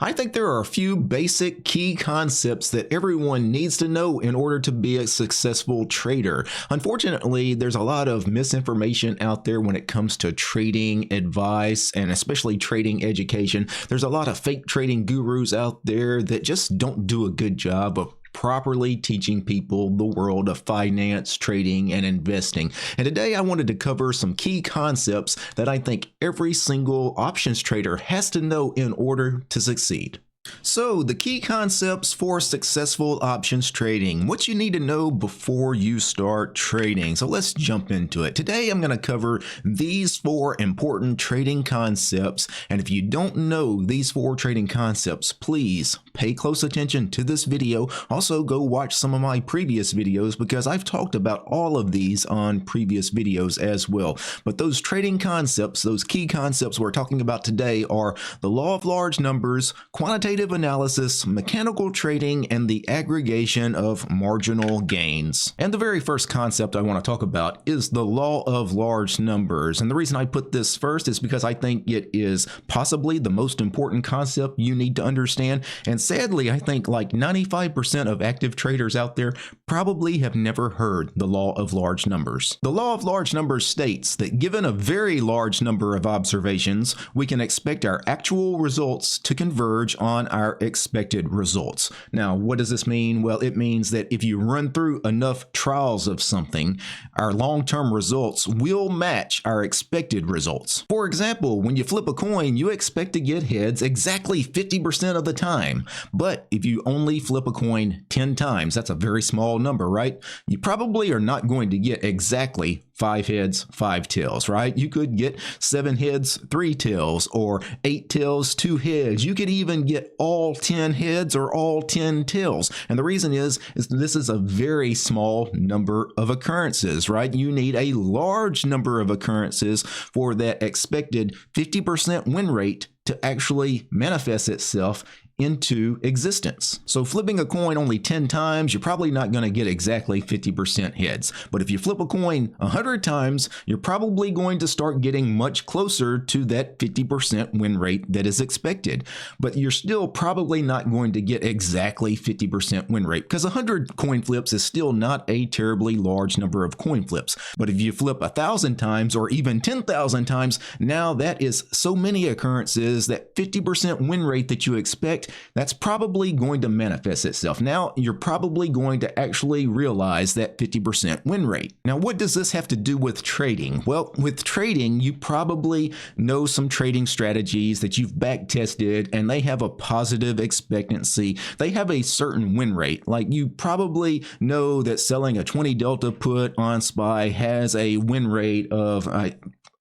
I think there are a few basic key concepts that everyone needs to know in order to be a successful trader. Unfortunately, there's a lot of misinformation out there when it comes to trading advice and especially trading education. There's a lot of fake trading gurus out there that just don't do a good job of properly teaching people the world of finance, trading, and investing. And today I wanted to cover some key concepts that I think every single options trader has to know in order to succeed. So the key concepts for successful options trading, what you need to know before you start trading. So let's jump into it. Today I'm going to cover these 4 important trading concepts. And if you don't know these 4 trading concepts, please pay close attention to this video. Also go watch some of my previous videos because I've talked about all of these on previous videos as well. But those trading concepts, those key concepts we're talking about today are the law of large numbers, quantitative analysis, mechanical trading, and the aggregation of marginal gains. And the very first concept I want to talk about is the law of large numbers. And the reason I put this first is because I think it is possibly the most important concept you need to understand. And sadly, I think like 95% of active traders out there probably have never heard the law of large numbers. The law of large numbers states that given a very large number of observations, we can expect our actual results to converge on our expected results. Now, what does this mean? Well, it means that if you run through enough trials of something, our long-term results will match our expected results. For example, when you flip a coin, you expect to get heads exactly 50% of the time. But if you only flip a coin 10 times, that's a very small number, right? You probably are not going to get exactly 5 heads, 5 tails, right? You could get 7 heads, 3 tails, or 8 tails, 2 heads. You could even get all 10 heads or all 10 tails. And the reason is this is a very small number of occurrences, right? You need a large number of occurrences for that expected 50% win rate to actually manifest itself into existence. So flipping a coin only 10 times, you're probably not going to get exactly 50% heads. But if you flip a coin 100 times, you're probably going to start getting much closer to that 50% win rate that is expected. But you're still probably not going to get exactly 50% win rate because 100 coin flips is still not a terribly large number of coin flips. But if you flip 1,000 times or even 10,000 times, now that is so many occurrences that 50% win rate that you expect, that's probably going to manifest itself. Now, you're probably going to actually realize that 50% win rate. Now, what does this have to do with trading? Well, with trading, you probably know some trading strategies that you've back tested and they have a positive expectancy. They have a certain win rate. Like you probably know that selling a 20 delta put on SPY has a win rate of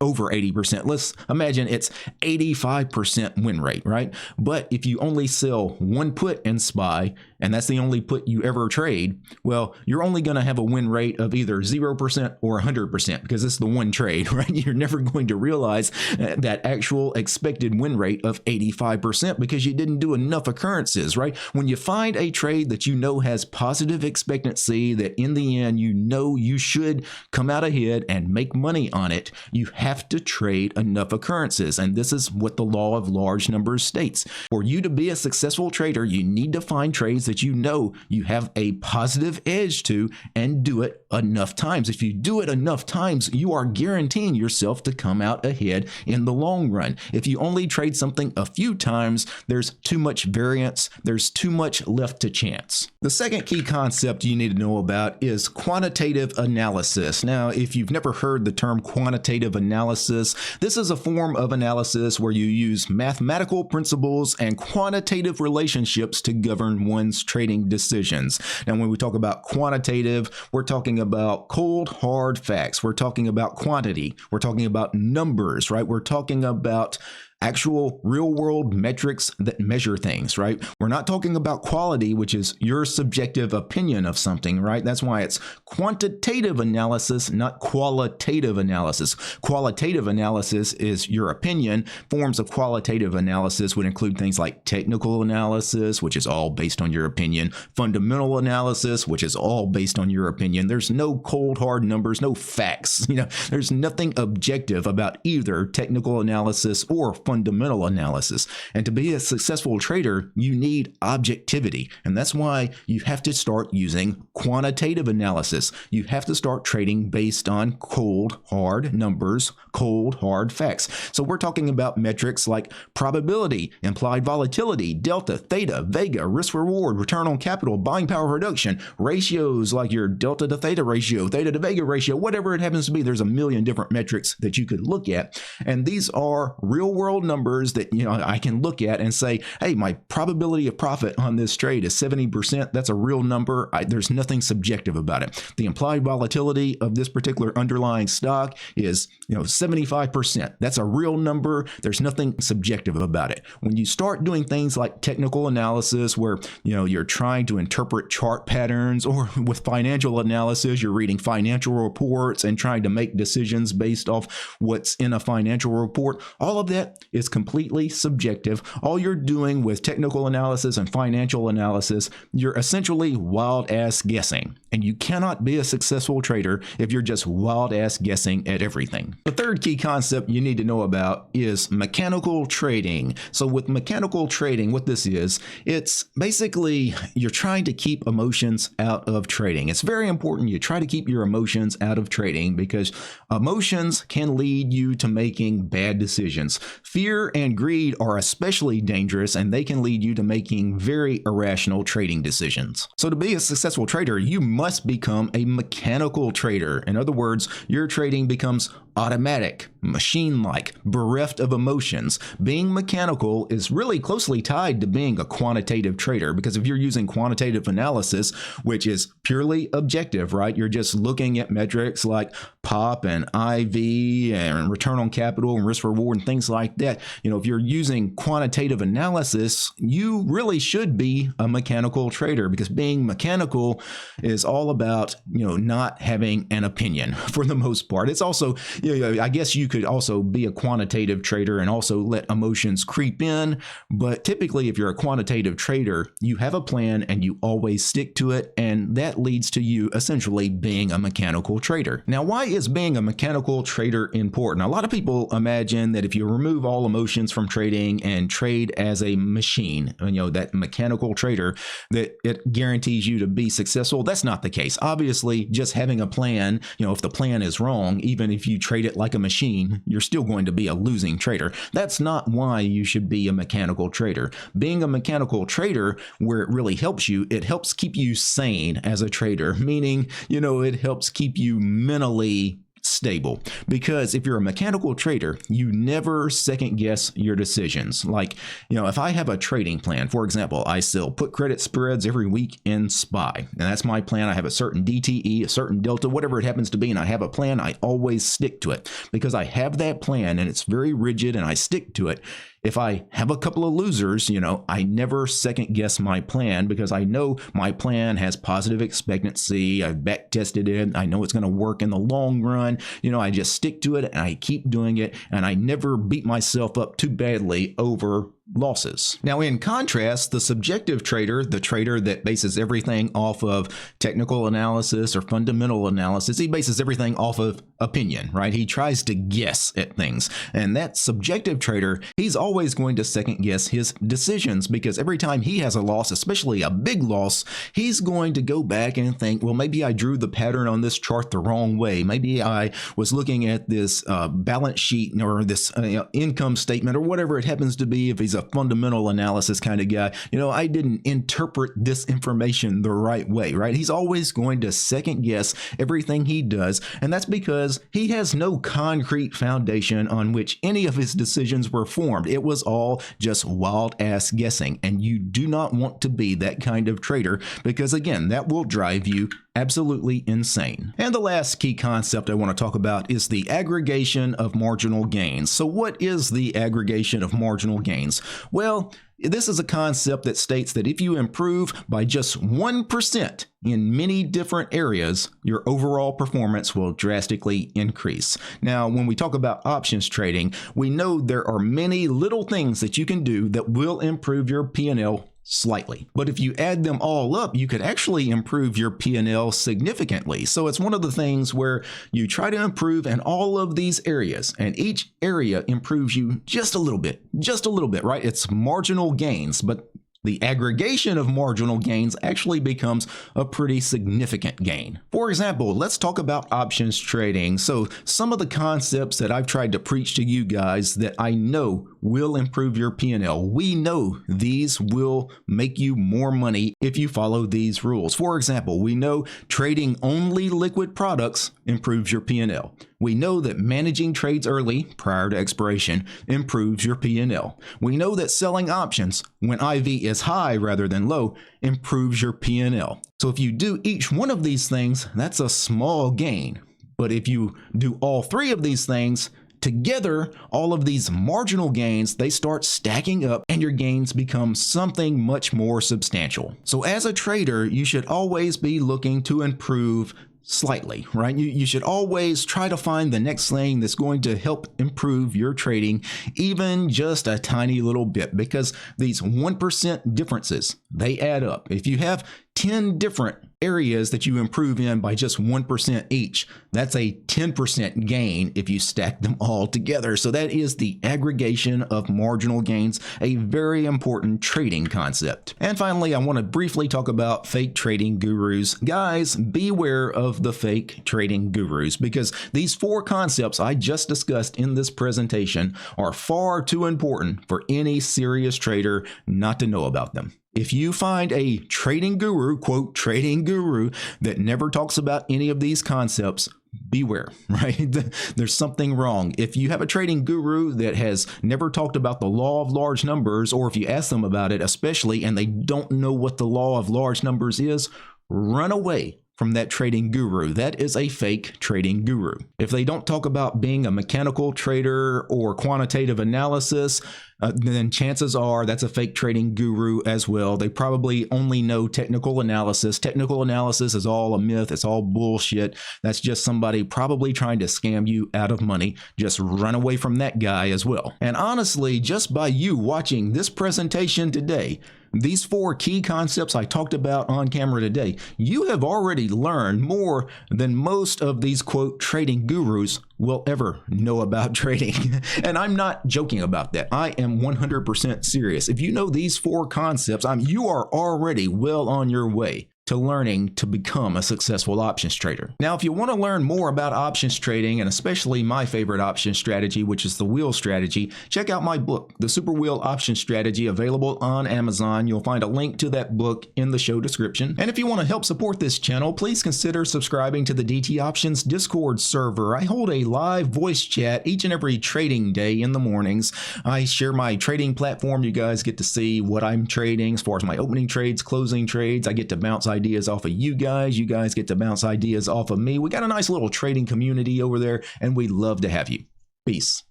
over 80%. Let's imagine it's 85% win rate, right? But if you only sell 1 put in SPY, and that's the only put you ever trade, well, you're only going to have a win rate of either 0% or 100% because it's the one trade, right? You're never going to realize that actual expected win rate of 85% because you didn't do enough occurrences, right? When you find a trade that you know has positive expectancy, that in the end you know you should come out ahead and make money on it, you have to trade enough occurrences. And this is what the law of large numbers states. For you to be a successful trader, you need to find trades that you know you have a positive edge to and do it enough times. If you do it enough times, you are guaranteeing yourself to come out ahead in the long run. If you only trade something a few times, there's too much variance, there's too much left to chance. The second key concept you need to know about is quantitative analysis. Now, if you've never heard the term quantitative analysis, this is a form of analysis where you use mathematical principles and quantitative relationships to govern one's trading decisions. Now, when we talk about quantitative, we're talking about cold, hard facts. We're talking about quantity. We're talking about numbers, right? We're talking about actual real world metrics that measure things, right? We're not talking about quality, which is your subjective opinion of something, right? That's why it's quantitative analysis, not qualitative analysis. Qualitative analysis is your opinion. Forms of qualitative analysis would include things like technical analysis, which is all based on your opinion, fundamental analysis, which is all based on your opinion. There's no cold hard numbers, no facts. There's nothing objective about either technical analysis or fundamental analysis. And to be a successful trader, you need objectivity. And that's why you have to start using quantitative analysis. You have to start trading based on cold, hard numbers, cold, hard facts. So we're talking about metrics like probability, implied volatility, delta, theta, vega, risk reward, return on capital, buying power reduction, ratios like your delta to theta ratio, theta to vega ratio, whatever it happens to be. There's a million different metrics that you could look at. And these are real world numbers that, I can look at and say, hey, my probability of profit on this trade is 70%. That's a real number. There's nothing subjective about it. The implied volatility of this particular underlying stock is, 75%. That's a real number. There's nothing subjective about it. When you start doing things like technical analysis where, you're trying to interpret chart patterns, or with financial analysis, you're reading financial reports and trying to make decisions based off what's in a financial report, all of that is completely subjective. All you're doing with technical analysis and financial analysis, you're essentially wild ass guessing. And you cannot be a successful trader if you're just wild ass guessing at everything. The third key concept you need to know about is mechanical trading. So with mechanical trading, what this is, it's basically you're trying to keep emotions out of trading. It's very important you try to keep your emotions out of trading because emotions can lead you to making bad decisions. Fear and greed are especially dangerous, and they can lead you to making very irrational trading decisions. So to be a successful trader, you must become a mechanical trader. In other words, your trading becomes automatic, machine-like, bereft of emotions. Being mechanical is really closely tied to being a quantitative trader, because if you're using quantitative analysis, which is purely objective, right? You're just looking at metrics like POP and IV and return on capital and risk reward and things like that. If you're using quantitative analysis, you really should be a mechanical trader, because being mechanical is all about, not having an opinion for the most part. It's also, I guess you could also be a quantitative trader and also let emotions creep in. But typically, if you're a quantitative trader, you have a plan and you always stick to it. And that leads to you essentially being a mechanical trader. Now, why is being a mechanical trader important? A lot of people imagine that if you remove all emotions from trading and trade as a machine, that mechanical trader, that it guarantees you to be successful. That's not the case. Obviously, just having a plan, if the plan is wrong, even if you trade it like a machine, you're still going to be a losing trader. That's not why you should be a mechanical trader. Being a mechanical trader, where it really helps you, it helps keep you sane as a trader, meaning, it helps keep you mentally stable. Because if you're a mechanical trader, you never second guess your decisions. Like, if I have a trading plan, for example, I sell put credit spreads every week in SPY, and that's my plan. I have a certain DTE, a certain delta, whatever it happens to be, and I have a plan. I always stick to it because I have that plan and it's very rigid and I stick to it. If I have a couple of losers, I never second guess my plan because I know my plan has positive expectancy. I've back tested it. I know it's going to work in the long run. I just stick to it and I keep doing it, and I never beat myself up too badly over losses. Now, in contrast, the subjective trader, the trader that bases everything off of technical analysis or fundamental analysis, he bases everything off of opinion, right? He tries to guess at things. And that subjective trader, he's always going to second guess his decisions, because every time he has a loss, especially a big loss, he's going to go back and think, well, maybe I drew the pattern on this chart the wrong way. Maybe I was looking at this balance sheet or this income statement or whatever it happens to be. If he's a fundamental analysis kind of guy, I didn't interpret this information the right way, right? He's always going to second guess everything he does. And that's because he has no concrete foundation on which any of his decisions were formed. It was all just wild ass guessing. And you do not want to be that kind of trader, because again, that will drive you absolutely insane. And the last key concept I want to talk about is the aggregation of marginal gains. So what is the aggregation of marginal gains? Well, this is a concept that states that if you improve by just 1% in many different areas, your overall performance will drastically increase. Now, when we talk about options trading, we know there are many little things that you can do that will improve your P&L slightly. But if you add them all up, you could actually improve your P&L significantly. So it's one of the things where you try to improve in all of these areas, and each area improves you just a little bit, right? It's marginal gains, but the aggregation of marginal gains actually becomes a pretty significant gain. For example, let's talk about options trading. So some of the concepts that I've tried to preach to you guys that I know will improve your P&L. We know these will make you more money if you follow these rules. For example, we know trading only liquid products improves your P&L. We know that managing trades early, prior to expiration, improves your P&L. We know that selling options when IV is high rather than low improves your P&L. So if you do each one of these things, that's a small gain. But if you do all three of these things, together, all of these marginal gains, they start stacking up and your gains become something much more substantial. So as a trader, you should always be looking to improve slightly, right? You should always try to find the next thing that's going to help improve your trading, even just a tiny little bit, because these 1% differences, they add up. If you have 10 different areas that you improve in by just 1% each, that's a 10% gain if you stack them all together. So that is the aggregation of marginal gains, a very important trading concept. And finally, I want to briefly talk about fake trading gurus. Guys, beware of the fake trading gurus, because these 4 concepts I just discussed in this presentation are far too important for any serious trader not to know about them. If you find a trading guru, quote, trading guru, that never talks about any of these concepts, beware, right? There's something wrong. If you have a trading guru that has never talked about the law of large numbers, or if you ask them about it, especially, and they don't know what the law of large numbers is, run away from that trading guru. That is a fake trading guru. If they don't talk about being a mechanical trader or quantitative analysis, then chances are that's a fake trading guru as well. They probably only know technical analysis. Technical analysis is all a myth. It's all bullshit. That's just somebody probably trying to scam you out of money. Just run away from that guy as well. And honestly, just by you watching this presentation today, these 4 key concepts I talked about on camera today, you have already learned more than most of these, quote, trading gurus will ever know about trading. And I'm not joking about that. I am 100% serious. If you know these 4 concepts, you are already well on your way to learning to become a successful options trader. Now, if you want to learn more about options trading, and especially my favorite option strategy, which is the wheel strategy, check out my book, The Super Wheel Option Strategy, available on Amazon. You'll find a link to that book in the show description. And if you want to help support this channel, please consider subscribing to the DT Options Discord server. I hold a live voice chat each and every trading day in the mornings. I share my trading platform. You guys get to see what I'm trading as far as my opening trades, closing trades. I get to bounce ideas off of you guys. You guys get to bounce ideas off of me. We got a nice little trading community over there, and we'd love to have you. Peace.